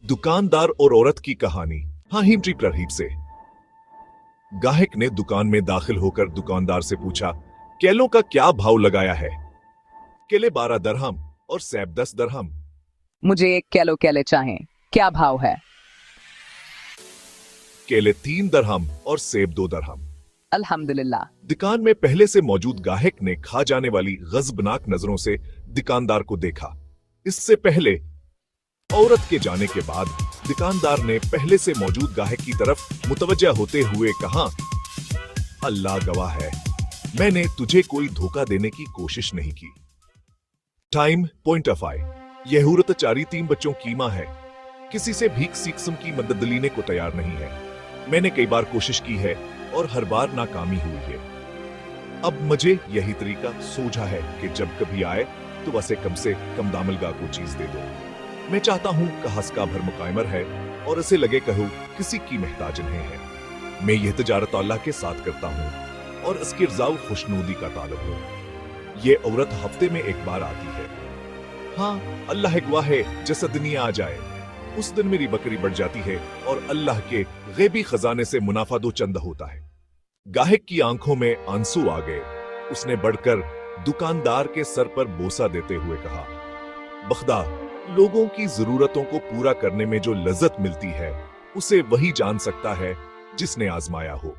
दुकानदार और औरत की कहानी। हाँ, हिमट्री प्रहीप से। गाहक ने दुकान में दाखिल होकर दुकानदार से पूछा, केलों का क्या भाव लगाया है? केले 12 दरहम और सेब 10 दरहम। मुझे 1 किलो केले चाहिए, क्या भाव है? केले 3 दरहम और सेब 2 दरहम। अल्हम्दुलिल्लाह। दुकान में पहले से मौजूद गाहक ने खा जाने वाली गजबनाक नजरों से दुकानदार को देखा। इससे पहले औरत के जाने के बाद दुकानदार ने पहले से मौजूद गाहक की तरफ मुतवज्जा होते हुए कहा, अल्लाह गवाह है, मैंने तुझे कोई धोखा देने की कोशिश नहीं की। टाइम पॉइंट ऑफ आई। यह औरत 3 बच्चों की मां है, किसी से भीख सीक्सम की मदद लेने को तैयार नहीं है। मैंने कई बार कोशिश की है और हर बार नाकामी हुई है। अब मुझे यही तरीका सूझा है कि जब कभी आए तो वैसे कम से कम दामलगा को चीज दे दो। मैं चाहता हूं कि हंसका भर मुकायमर है और इसे लगे कहूं किसी की महताज नहीं है। मैं यह तजारत अल्लाह के साथ करता हूं और इसकी रज़ा खुशनूदी का ताल्लुक है। ये औरत हफ्ते में एक बार आती है। हाँ, अल्लाह गवाह है, जैसा दुनिया आ जाए उस दिन मेरी बकरी बढ़ जाती है और अल्लाह के गैबी खजाने से मुनाफा दो चंद होता है। गाहक की आंखों में आंसू आ गए। उसने बढ़कर दुकानदार के सर पर बोसा देते हुए कहा, बख्दा, लोगों की जरूरतों को पूरा करने में जो लज्जत मिलती है उसे वही जान सकता है जिसने आजमाया हो।